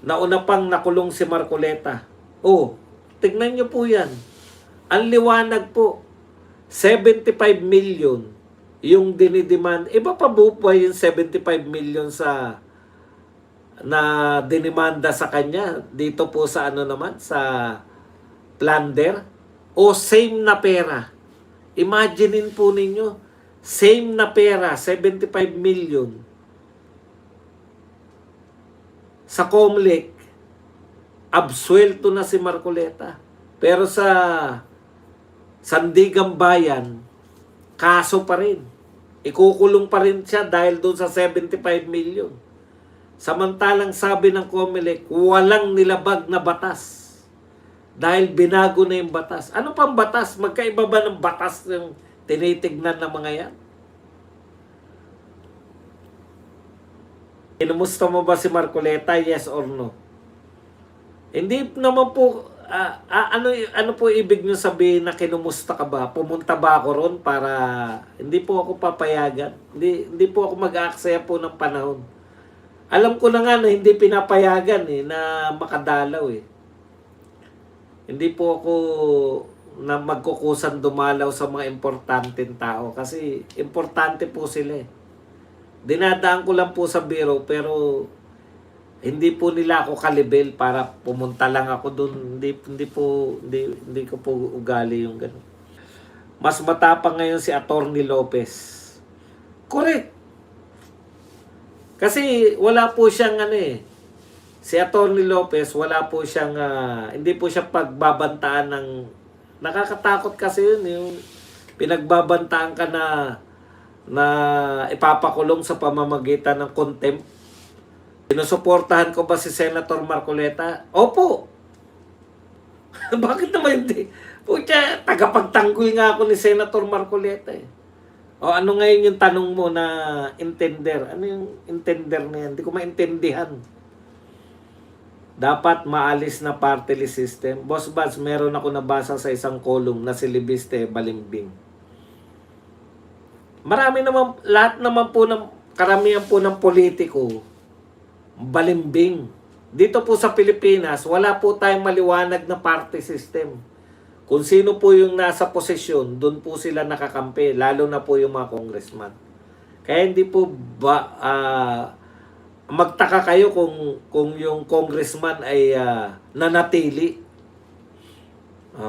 Nauna pang nakulong si Marcoleta. Oh, tignan nyo po yan. Ang liwanag po. 75 million yung dinidemand. Iba pa ba yung 75 million sa na dinimanda sa kanya dito po sa ano naman sa plunder o same na pera. Imaginein po ninyo, same na pera, 75 million sa Comelec, absuelto na si Marcoleta. Pero sa Sandigang Bayan, kaso pa rin. Ikukulong pa rin siya dahil doon sa 75 million. Samantalang sabi ng Comelec, walang nilabag na batas. Dahil binago na yung batas. Ano pang batas? Magkaiba ba ng batas yung tinitignan ng mga yan? Inumusta mo ba si Marcoleta? Yes or no? Hindi naman po, ano po ibig nyo sabihin na kinumusta ka ba? Pumunta ba ako ron para, hindi po ako papayagan. Hindi po ako mag-aaksaya po ng panahon. Alam ko na nga na hindi pinapayagan na makadalaw Hindi po ako na magkukusan dumalaw sa mga importanteng tao kasi importante po sila Dinadaan ko lang po sa biro pero hindi po nila ako kalibel para pumunta lang ako doon. Hindi ko po ugali yung gano'n. Mas matapang ngayon si Atty. Lopez. Correct. Kasi wala po siyang si Atty. Lopez, wala po siyang, hindi po siya pagbabantaan ng, nakakatakot kasi yun, yung pinagbabantaan ka na ipapakulong sa pamamagitan ng contempt. Sinusuportahan ko ba si Senator Marcoleta? Opo. Bakit naman hindi? Pucha, tagapagtanggol nga ako ni Senator Marcoleta O ano ngayon yung tanong mo na intender? Ano yung intender na yan? Hindi ko maintindihan. Dapat maalis na party list system. Boss Bads, meron ako nabasa sa isang column na si Libiste Balimbing. Marami naman, lahat naman po ng, karamihan po ng politiko, balimbing. Dito po sa Pilipinas, wala po tayong maliwanag na party system. Kung sino po yung nasa posisyon, doon po sila nakakampi, lalo na po yung mga congressman. Kaya hindi po magtaka kayo kung yung congressman ay nanatili.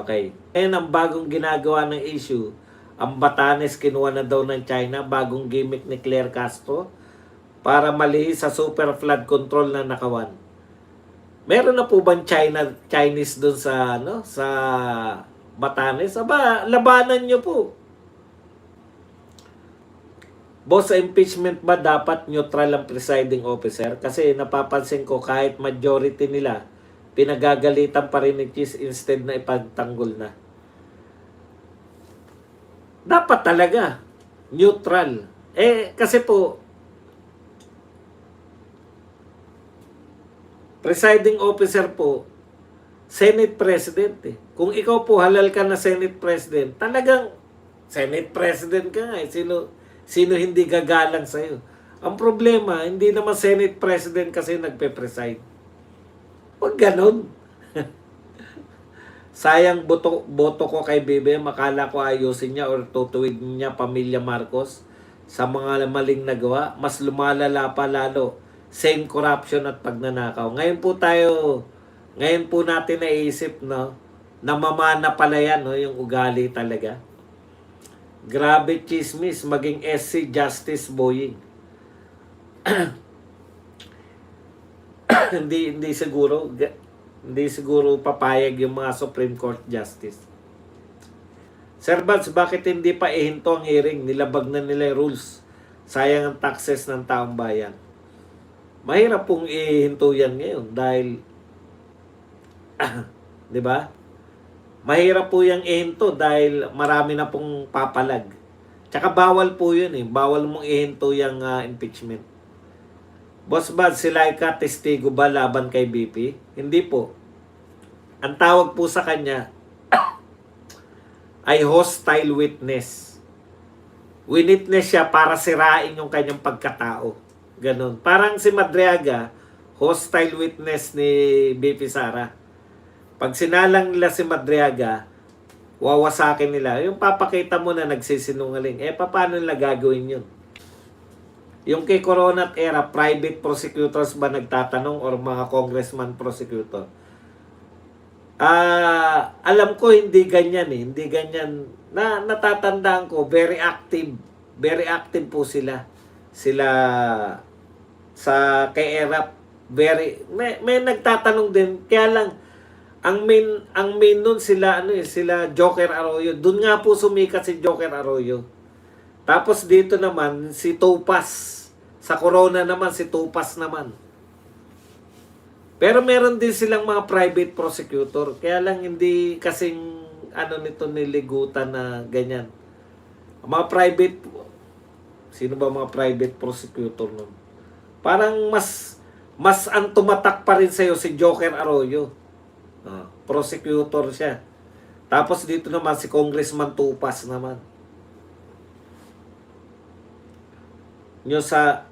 Okay. Ngayon ang bagong ginagawa ng issue, ang Batanes kinuha na daw ng China, bagong gimmick ni Claire Castro para malihis sa super flood control na nakawan. Meron na po bang Chinese doon sa Batanes? Aba, labanan nyo po. Boss, sa impeachment ba dapat neutral ang presiding officer? Kasi napapansin ko kahit majority nila, pinagagalitan pa rin ni Cheese instead na ipagtanggol na. Dapat talaga neutral. Kasi po, presiding officer po, Senate President Kung ikaw po halal ka na Senate President, talagang Senate President ka nga Sino hindi gagalang sa'yo? Ang problema, hindi naman Senate President kasi nagpe-preside. Huwag ganon. Sayang boto ko kay BBM, makala ko ayusin niya or tutuwid niya pamilya Marcos sa mga maling nagawa. Mas lumalala pa lalo. Same corruption at pagnanakaw. Ngayon po natin naisip na mamana pala yan, yung ugali talaga. Grabe chismis, maging SC Justice Boying. hindi siguro papayag yung mga Supreme Court Justice. Sir Bads, bakit hindi pa ihinto ang hearing? Nilabag na nila yung rules. Sayang ang taxes ng taong bayan. Mahirap pong ihinto yan ngayon dahil di ba? Mahirap po yung ihinto dahil marami na pong papalag. Tsaka bawal po yun Bawal mong ihinto yung impeachment. Boss Bad, si Laika testigo ba laban kay BP? Hindi po. Ang tawag po sa kanya ay hostile witness. Winitness siya para sirain yung kanyang pagkatao. Ganon. Parang si Madriaga, hostile witness ni BP Sara. Pag sinalang nila si Madriaga, wawasakin nila. Yung papakita mo na nagsisinungaling. Paano nila gagawin yun? Yung kay Corona at Era, private prosecutors ba nagtatanong or mga congressman prosecutor? Alam ko hindi ganyan eh. Hindi ganyan. Natatandaan ko, very active. Very active po sila. Sila sa kay Era, may nagtatanong din. Kaya lang, ang main nun sila sila Joker Arroyo. Doon nga po sumikat si Joker Arroyo. Tapos dito naman si Topas. Sa Corona naman si Topas naman. Pero meron din silang mga private prosecutor. Kaya lang hindi kasing nito niligutan na ganyan. Mga private, sino ba mga private prosecutor nun? Parang mas ang tumatak pa rin sa'yo si Joker Arroyo. Prosecutor siya. Tapos dito naman si Congressman Tupas naman. Nyo sa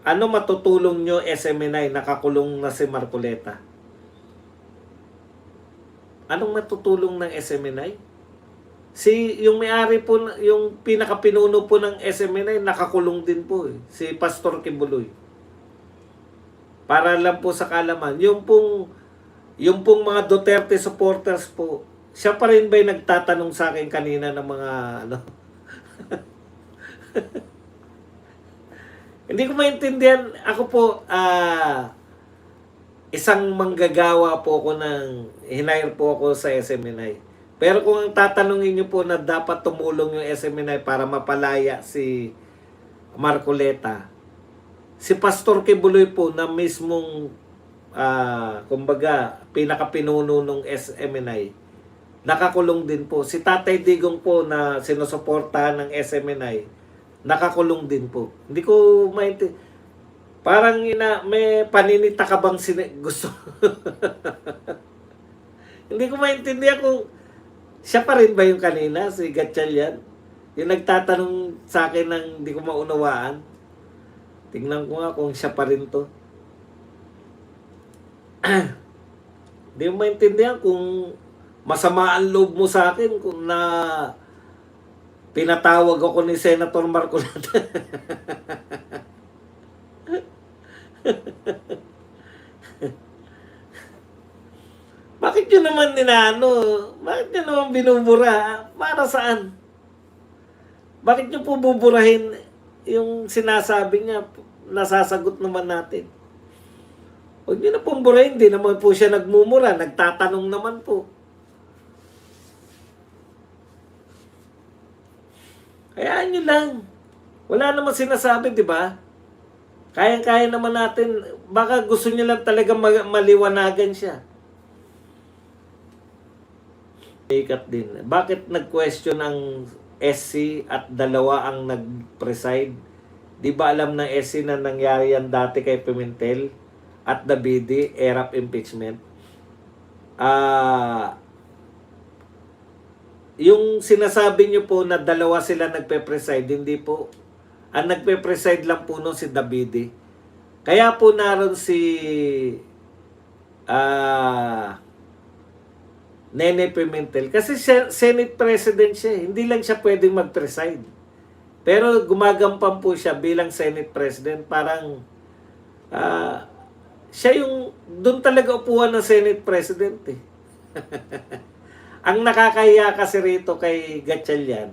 ano matutulong nyo SMNI, nakakulong na si Marcoleta? Anong matutulong ng SMNI? Yung may-ari po, yung pinakapinuno po ng SMNI, nakakulong din po si Pastor Kibuloy. Para lang po sa kalaman, yung pong mga Duterte supporters po, siya pa rin ba'y nagtatanong sa akin kanina ng mga Hindi ko maintindihan. Ako po, isang manggagawa po ako hinire po ako sa SMNI. Pero kung ang tatanungin niyo po na dapat tumulong yung SMNI para mapalaya si Marcoleta, si Pastor Kibuloy po na mismong kumbaga, pinakapinuno ng SMNI, nakakulong din po. Si Tatay Digong po na sinusuportahan ng SMNI, nakakulong din po. Hindi ko maintindihan. Parang may paninita ka bang gusto? Hindi ko maintindihan kung siya pa rin ba yung kanina, si Gatchalian? Yung nagtatanong sa akin ng hindi ko maunawaan. Tingnan ko nga kung siya pa rin to. Hindi mo maintindihan kung masama ang loob mo sa akin kung pinatawag ako ni Senator Marcoleta. Bakit nyo naman bakit nyo naman binubura? Para saan? Bakit nyo po buburahin yung sinasabi niya? Nasasagot naman natin. Huwag nyo na pong burahin. Hindi naman po siya nagmumura. Nagtatanong naman po. Hayaan nyo lang. Wala naman sinasabi, di ba? Kaya-kaya naman natin. Baka gusto nyo lang talaga maliwanagan siya. Ikat din. Bakit nag-question ang SC at dalawa ang nag-preside? Di ba alam ng SC na nangyari yan dati kay Pimentel at Davide, ERAP impeachment? Yung sinasabi nyo po na dalawa sila nagpe-preside, hindi po. Ang nagpe-preside lang po nun si Davide. Kaya po naroon si Nene Pimentel. Kasi Senate President siya. Hindi lang siya pwedeng mag-preside. Pero gumagampan po siya bilang Senate President. Parang siya yung doon talaga upuan ng Senate President eh. Ang nakakahiya kasi rito kay Gatchalian,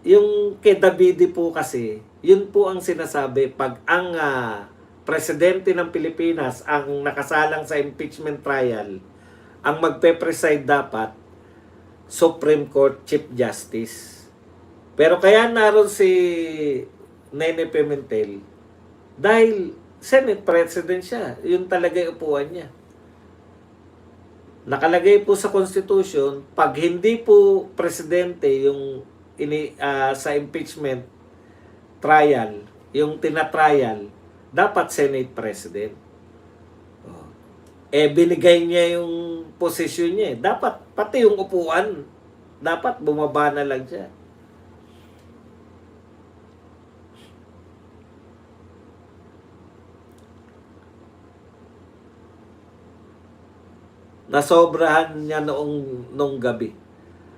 yung kay Davide po kasi, yun po ang sinasabi, pag ang presidente ng Pilipinas ang nakasalang sa impeachment trial, ang magpe-preside dapat Supreme Court Chief Justice. Pero kaya naroon si Nene Pimentel dahil Senate President siya. Yun talaga yung upuan niya. Nakalagay po sa Constitution, pag hindi po presidente yung sa impeachment trial, yung tina-trial, dapat Senate President. Binigay niya yung posisyon niya. Dapat, pati yung upuan, dapat bumaba na lang siya. Nasobrahan niya nung gabi.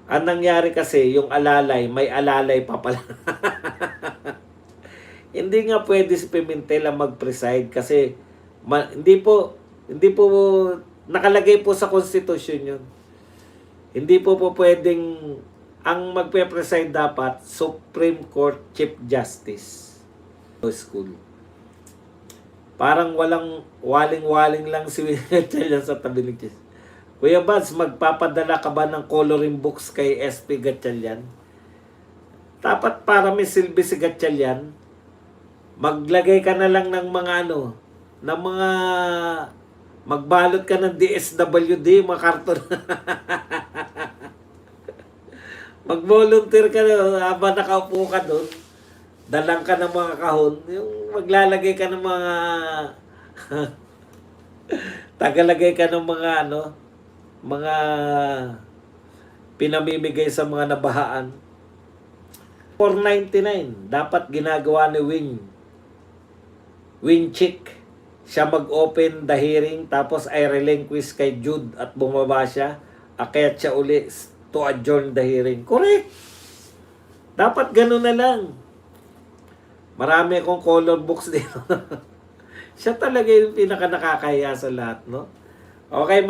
Ang nangyari kasi, yung alalay, may alalay pa pala. Hindi nga pwede si Pimentel ang mag-preside kasi hindi po nakalagay po sa konstitusyon yun. Hindi po pwedeng ang magpe-preside dapat Supreme Court Chief Justice School. Parang walang waling-waling lang si Gatchalian sa tabi ni Chis. Kuya Bads, magpapadala ka ba ng coloring books kay SP Gatchalian? Dapat para may silbi si Gatchalian, maglagay ka na lang ng mga ng mga magbalot ka ng DSWD, mga karton. Mag-volunteer ka na habang nakaupo ka doon. Dalang ka ng mga kahon. Yung maglalagay ka ng mga tagalagay ka ng mga mga pinamimigay sa mga nabahaan. 499 dapat ginagawa ni Winchick. Siya mag-open the hearing tapos ay relinquish kay Jude at bumaba siya. Akyat siya uli to adjourn the hearing. Correct. Dapat ganun na lang. Marami akong color books dito. Siya talaga yung pinaka nakakahiya sa lahat, no? Okay,